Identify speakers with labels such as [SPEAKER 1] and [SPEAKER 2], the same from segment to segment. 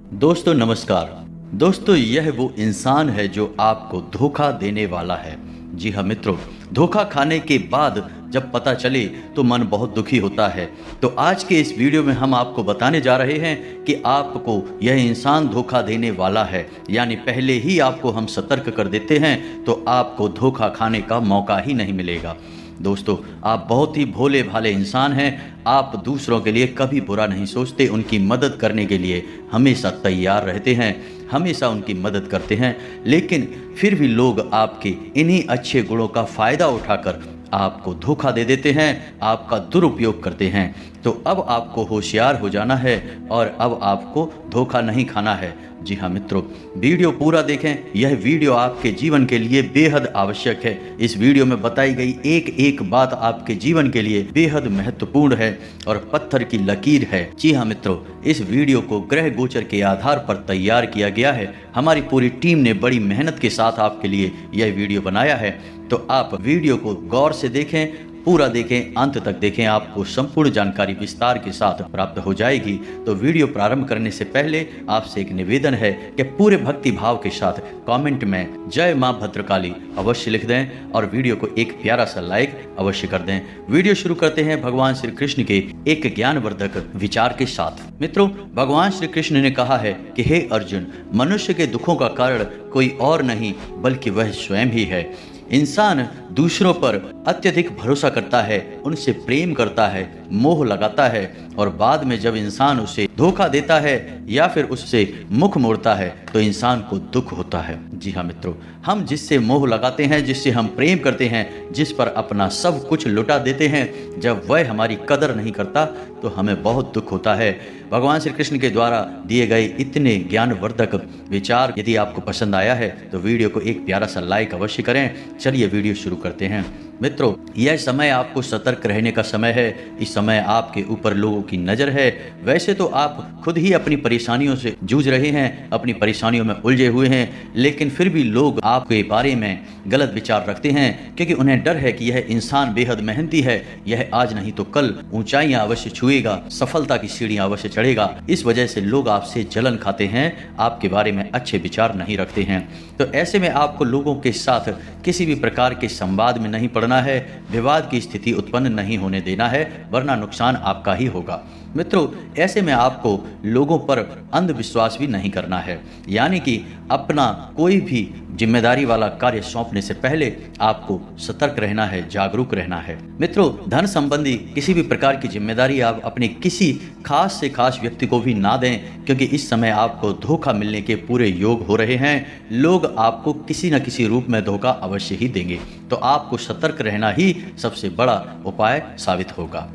[SPEAKER 1] दोस्तों नमस्कार। दोस्तों यह वो इंसान है जो आपको धोखा देने वाला है। जी हाँ मित्रों, धोखा खाने के बाद जब पता चले तो मन बहुत दुखी होता है। तो आज के इस वीडियो में हम आपको बताने जा रहे हैं कि आपको यह इंसान धोखा देने वाला है, यानी पहले ही आपको हम सतर्क कर देते हैं तो आपको धोखा खाने का मौका ही नहीं मिलेगा। दोस्तों आप बहुत ही भोले भाले इंसान हैं। आप दूसरों के लिए कभी बुरा नहीं सोचते, उनकी मदद करने के लिए हमेशा तैयार रहते हैं, हमेशा उनकी मदद करते हैं। लेकिन फिर भी लोग आपके इन्हीं अच्छे गुणों का फ़ायदा उठाकर आपको धोखा दे देते हैं, आपका दुरुपयोग करते हैं। तो अब आपको होशियार हो जाना है और अब आपको धोखा नहीं खाना है। जी हाँ मित्रों, वीडियो पूरा देखें। यह वीडियो आपके जीवन के लिए बेहद आवश्यक है। इस वीडियो में बताई गई एक एक बात आपके जीवन के लिए बेहद महत्वपूर्ण है और पत्थर की लकीर है। जी हाँ मित्रों, इस वीडियो को ग्रह गोचर के आधार पर तैयार किया गया है। हमारी पूरी टीम ने बड़ी मेहनत के साथ आपके लिए यह वीडियो बनाया है। तो आप वीडियो को गौर से देखें, पूरा देखें, अंत तक देखें, आपको संपूर्ण जानकारी विस्तार के साथ प्राप्त हो जाएगी। तो वीडियो प्रारंभ करने से पहले आपसे एक निवेदन है कि पूरे भक्ति भाव के साथ कमेंट में जय मां भद्रकाली अवश्य लिख दें और वीडियो को एक प्यारा सा लाइक अवश्य कर दें। वीडियो शुरू करते हैं भगवान श्री कृष्ण के एक ज्ञानवर्धक विचार के साथ। मित्रों, भगवान श्री कृष्ण ने कहा है कि हे अर्जुन, मनुष्य के दुखों का कारण कोई और नहीं बल्कि वह स्वयं ही है। इंसान दूसरों पर अत्यधिक भरोसा करता है, उनसे प्रेम करता है, मोह लगाता है और बाद में जब इंसान उसे धोखा देता है या फिर उससे मुख मोड़ता है तो इंसान को दुख होता है। जी हाँ मित्रों, हम जिससे मोह लगाते हैं, जिससे हम प्रेम करते हैं, जिस पर अपना सब कुछ लुटा देते हैं, जब वह हमारी कदर नहीं करता तो हमें बहुत दुख होता है। भगवान श्री कृष्ण के द्वारा दिए गए इतने ज्ञानवर्धक विचार यदि आपको पसंद आया है तो वीडियो को एक प्यारा सा लाइक अवश्य करें। चलिए वीडियो शुरू करते हैं। मित्रों, यह समय आपको सतर्क रहने का समय है। इस समय आपके ऊपर लोगों की नज़र है। वैसे तो आप खुद ही अपनी परेशानियों से जूझ रहे हैं, अपनी परेशानियों में उलझे हुए हैं, लेकिन फिर भी लोग आपके बारे में गलत विचार रखते हैं क्योंकि उन्हें डर है कि यह इंसान बेहद मेहनती है, यह आज नहीं तो कल ऊंचाइयां अवश्य छुएगा, सफलता की सीढ़ियां अवश्य चढ़ेगा। इस वजह से लोग आपसे जलन खाते हैं, आपके बारे में अच्छे विचार नहीं रखते हैं। तो ऐसे में आपको लोगों के साथ किसी भी प्रकार के संवाद में नहीं पड़ना है, विवाद की स्थिति उत्पन्न नहीं होने देना है, वरना नुकसान आपका ही होगा। मित्रों, ऐसे में आपको लोगों पर अंधविश्वास भी नहीं करना है, यानी कि अपना कोई भी जिम्मेदारी वाला कार्य सौंपने से पहले आपको सतर्क रहना है, जागरूक रहना है। मित्रों, धन संबंधी किसी भी प्रकार की जिम्मेदारी आप अपने किसी खास से खास व्यक्ति को भी ना दें, क्योंकि इस समय आपको धोखा मिलने के पूरे योग हो रहे हैं। लोग आपको किसी न किसी रूप में धोखा अवश्य ही देंगे, तो आपको सतर्क रहना ही सबसे बड़ा उपाय साबित होगा।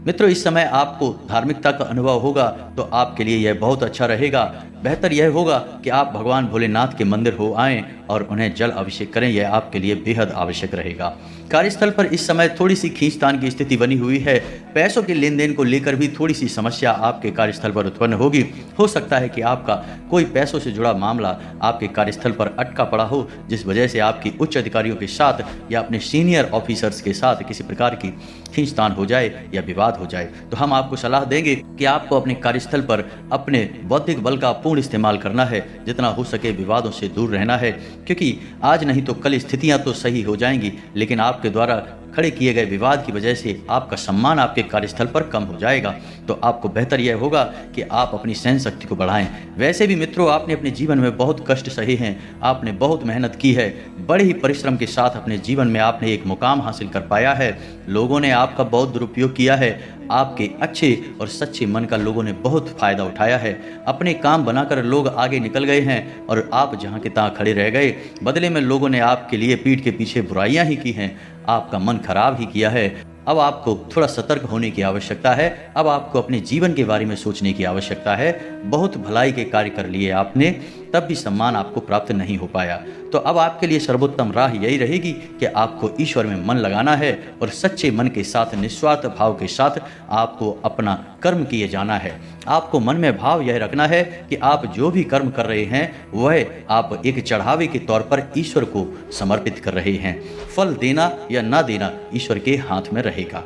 [SPEAKER 1] मित्रों, इस समय आपको धार्मिकता का अनुभव होगा तो आपके लिए यह बहुत अच्छा रहेगा। बेहतर यह होगा कि आप भगवान भोलेनाथ के मंदिर हो आएं और उन्हें जल अभिषेक करें, यह आपके लिए बेहद आवश्यक रहेगा। कार्यस्थल पर इस समय थोड़ी सी खींचतान की स्थिति बनी हुई है। पैसों के लेन देन को लेकर भी थोड़ी सी समस्या आपके कार्यस्थल पर उत्पन्न होगी। हो सकता है कि आपका कोई पैसों से जुड़ा मामला आपके कार्यस्थल पर अटका पड़ा हो, जिस वजह से आपकी उच्च अधिकारियों के साथ या अपने सीनियर ऑफिसर्स के साथ किसी प्रकार की खींचतान हो जाए या विवाद हो जाए। तो हम आपको सलाह देंगे कि आपको अपने कार्यस्थल पर अपने बौद्धिक बल का पूर्ण इस्तेमाल करना है, जितना हो सके विवादों से दूर रहना है, क्योंकि आज नहीं तो कल स्थितियां तो सही हो जाएंगी, लेकिन आपके द्वारा खड़े किए गए विवाद की वजह से आपका सम्मान आपके कार्यस्थल पर कम हो जाएगा। तो आपको बेहतर यह होगा कि आप अपनी सहन शक्ति को बढ़ाएं। वैसे भी मित्रों, आपने अपने जीवन में बहुत कष्ट सहे हैं, आपने बहुत मेहनत की है, बड़े ही परिश्रम के साथ अपने जीवन में आपने एक मुकाम हासिल कर पाया है। लोगों ने आपका बहुत दुरुपयोग किया है, आपके अच्छे और सच्चे मन का लोगों ने बहुत फायदा उठाया है। अपने काम बनाकर लोग आगे निकल गए हैं और आप जहां के तहां खड़े रह गए। बदले में लोगों ने आपके लिए पीठ के पीछे बुराइयां ही की हैं, आपका मन खराब ही किया है। अब आपको थोड़ा सतर्क होने की आवश्यकता है। अब आपको अपने जीवन के बारे में सोचने की आवश्यकता है। बहुत भलाई के कार्य कर लिए आपने, तब भी सम्मान आपको प्राप्त नहीं हो पाया। तो अब आपके लिए सर्वोत्तम राह यही रहेगी कि आपको ईश्वर में मन लगाना है और सच्चे मन के साथ, निस्वार्थ भाव के साथ आपको अपना कर्म किए जाना है। आपको मन में भाव यह रखना है कि आप जो भी कर्म कर रहे हैं वह आप एक चढ़ावे के तौर पर ईश्वर को समर्पित कर रहे हैं। फल देना या ना देना ईश्वर के हाथ में रहेगा।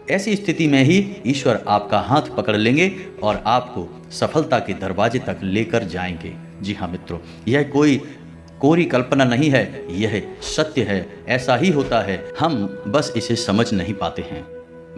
[SPEAKER 1] ऐसी स्थिति में ही ईश्वर आपका हाथ पकड़ लेंगे और आपको सफलता के दरवाजे तक लेकर जाएंगे। जी हाँ मित्रों, यह कोई कोरी कल्पना नहीं है, यह सत्य है। ऐसा ही होता है, हम बस इसे समझ नहीं पाते हैं।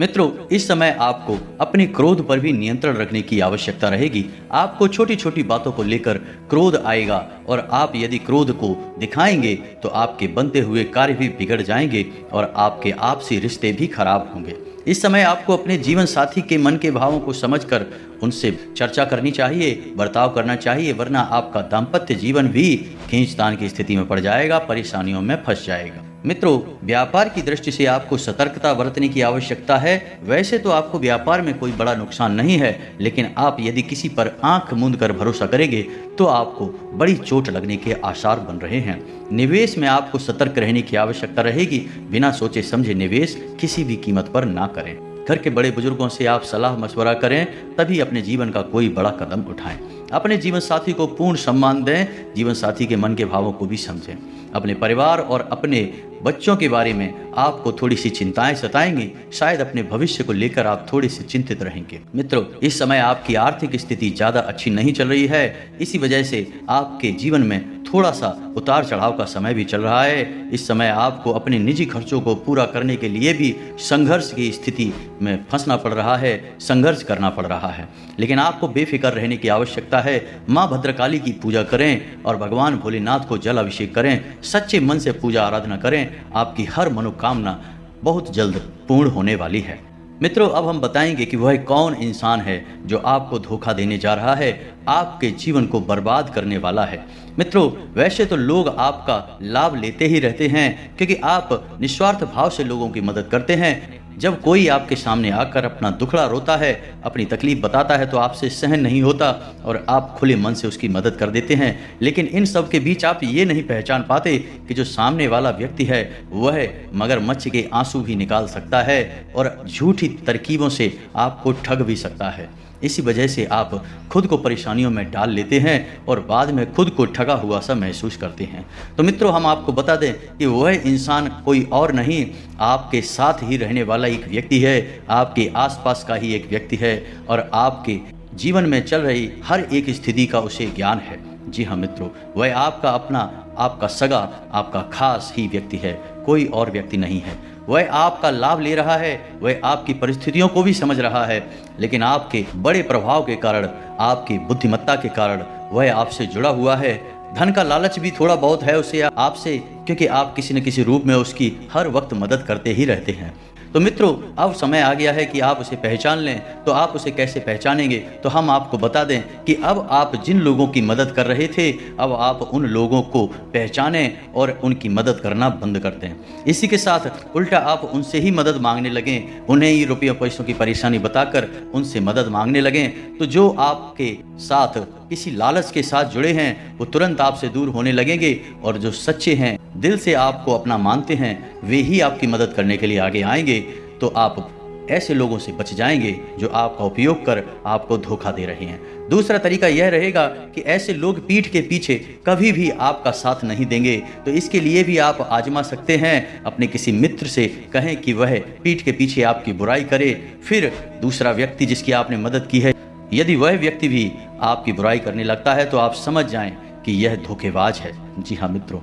[SPEAKER 1] मित्रों, इस समय आपको अपने क्रोध पर भी नियंत्रण रखने की आवश्यकता रहेगी। आपको छोटी छोटी बातों को लेकर क्रोध आएगा और आप यदि क्रोध को दिखाएंगे तो आपके बनते हुए कार्य भी बिगड़ जाएंगे और आपके आपसी रिश्ते भी खराब होंगे। इस समय आपको अपने जीवन साथी के मन के भावों को समझकर उनसे चर्चा करनी चाहिए, बर्ताव करना चाहिए, वरना आपका दाम्पत्य जीवन भी खींचतान की स्थिति में पड़ जाएगा, परेशानियों में फंस जाएगा। मित्रों, व्यापार की दृष्टि से आपको सतर्कता बरतने की आवश्यकता है। वैसे तो आपको व्यापार में कोई बड़ा नुकसान नहीं है, लेकिन आप यदि किसी पर आंख मूंद कर भरोसा करेंगे तो आपको बड़ी चोट लगने के आसार बन रहे हैं। निवेश में आपको सतर्क रहने की आवश्यकता रहेगी। बिना सोचे समझे निवेश किसी भी कीमत पर ना करें। घर के बड़े बुजुर्गों से आप सलाह मशवरा करें, तभी अपने जीवन का कोई बड़ा कदम उठाएं। अपने जीवन साथी को पूर्ण सम्मान दें, जीवन साथी के मन के भावों को भी समझें। अपने परिवार और अपने बच्चों के बारे में आपको थोड़ी सी चिंताएं सताएंगी। शायद अपने भविष्य को लेकर आप थोड़े से चिंतित रहेंगे। मित्रों, इस समय आपकी आर्थिक स्थिति ज़्यादा अच्छी नहीं चल रही है। इसी वजह से आपके जीवन में थोड़ा सा उतार चढ़ाव का समय भी चल रहा है। इस समय आपको अपने निजी खर्चों को पूरा करने के लिए भी संघर्ष की स्थिति में फंसना पड़ रहा है, संघर्ष करना पड़ रहा है। लेकिन आपको बेफिक्र रहने की आवश्यकता है। माँ भद्रकाली की पूजा करें और भगवान भोलेनाथ को जल अभिषेक करें। सच्चे मन से पूजा आराधना करें। आपकी हर मनोकामना बहुत जल्द पूर्ण होने वाली है। मित्रों, अब हम बताएंगे कि वह कौन इंसान है जो आपको धोखा देने जा रहा है, आपके जीवन को बर्बाद करने वाला है। मित्रों, वैसे तो लोग आपका लाभ लेते ही रहते हैं, क्योंकि आप निस्वार्थ भाव से लोगों की मदद करते हैं। जब कोई आपके सामने आकर अपना दुखड़ा रोता है, अपनी तकलीफ बताता है, तो आपसे सहन नहीं होता और आप खुले मन से उसकी मदद कर देते हैं। लेकिन इन सब के बीच आप ये नहीं पहचान पाते कि जो सामने वाला व्यक्ति है वह मगरमच्छ के आंसू भी निकाल सकता है और झूठी तरकीबों से आपको ठग भी सकता है। इसी वजह से आप खुद को परेशानियों में डाल लेते हैं और बाद में खुद को ठगा हुआ सा महसूस करते हैं। तो मित्रों, हम आपको बता दें कि वह इंसान कोई और नहीं, आपके साथ ही रहने वाला एक व्यक्ति है, आपके आसपास का ही एक व्यक्ति है और आपके जीवन में चल रही हर एक स्थिति का उसे ज्ञान है। जी हाँ मित्रों, वह आपका अपना, आपका सगा, आपका खास ही व्यक्ति है, कोई और व्यक्ति नहीं है। वह आपका लाभ ले रहा है, वह आपकी परिस्थितियों को भी समझ रहा है, लेकिन आपके बड़े प्रभाव के कारण, आपकी बुद्धिमत्ता के कारण वह आपसे जुड़ा हुआ है। धन का लालच भी थोड़ा बहुत है उसे आपसे, क्योंकि आप किसी न किसी रूप में उसकी हर वक्त मदद करते ही रहते हैं। तो मित्रों, अब समय आ गया है कि आप उसे पहचान लें। तो आप उसे कैसे पहचानेंगे? तो हम आपको बता दें कि अब आप जिन लोगों की मदद कर रहे थे, अब आप उन लोगों को पहचानें और उनकी मदद करना बंद कर दें। इसी के साथ उल्टा आप उनसे ही मदद मांगने लगें, उन्हें ही रुपये पैसों की परेशानी बताकर उनसे मदद मांगने लगें। तो जो आपके साथ किसी लालच के साथ जुड़े हैं वो तुरंत आपसे दूर होने लगेंगे और जो सच्चे हैं, दिल से आपको अपना मानते हैं, वे ही आपकी मदद करने के लिए आगे आएंगे। तो आप ऐसे लोगों से बच जाएंगे जो आपका उपयोग कर आपको धोखा दे रहे हैं। दूसरा तरीका यह रहेगा कि ऐसे लोग पीठ के पीछे कभी भी आपका साथ नहीं देंगे। तो इसके लिए भी आप आजमा सकते हैं। अपने किसी मित्र से कहें कि वह पीठ के पीछे आपकी बुराई करे, फिर दूसरा व्यक्ति जिसकी आपने मदद की है, यदि वह व्यक्ति भी आपकी बुराई करने लगता है तो आप समझ जाएं कि यह धोखेबाज है। जी हाँ मित्रों,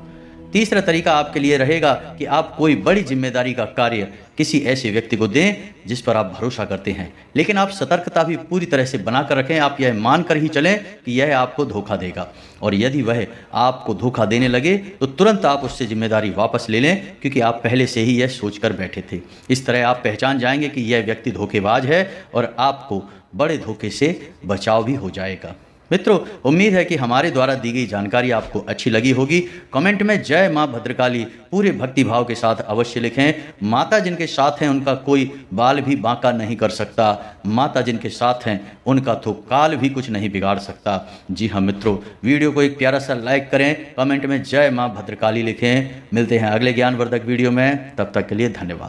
[SPEAKER 1] तीसरा तरीका आपके लिए रहेगा कि आप कोई बड़ी जिम्मेदारी का कार्य किसी ऐसे व्यक्ति को दें जिस पर आप भरोसा करते हैं, लेकिन आप सतर्कता भी पूरी तरह से बनाकर रखें। आप यह मानकर ही चलें कि यह आपको धोखा देगा, और यदि वह आपको धोखा देने लगे तो तुरंत आप उससे जिम्मेदारी वापस ले लें, क्योंकि आप पहले से ही यह सोचकर बैठे थे। इस तरह आप पहचान जाएंगे कि यह व्यक्ति धोखेबाज है और आपको बड़े धोखे से बचाव भी हो जाएगा। मित्रों, उम्मीद है कि हमारे द्वारा दी गई जानकारी आपको अच्छी लगी होगी। कमेंट में जय मां भद्रकाली पूरे भक्ति भाव के साथ अवश्य लिखें। माता जिनके साथ हैं उनका कोई बाल भी बांका नहीं कर सकता, माता जिनके साथ हैं उनका तो काल भी कुछ नहीं बिगाड़ सकता। जी हाँ मित्रों, वीडियो को एक प्यारा सा लाइक करें, कमेंट में जय मां भद्रकाली लिखें। मिलते हैं अगले ज्ञानवर्धक वीडियो में, तब तक के लिए धन्यवाद।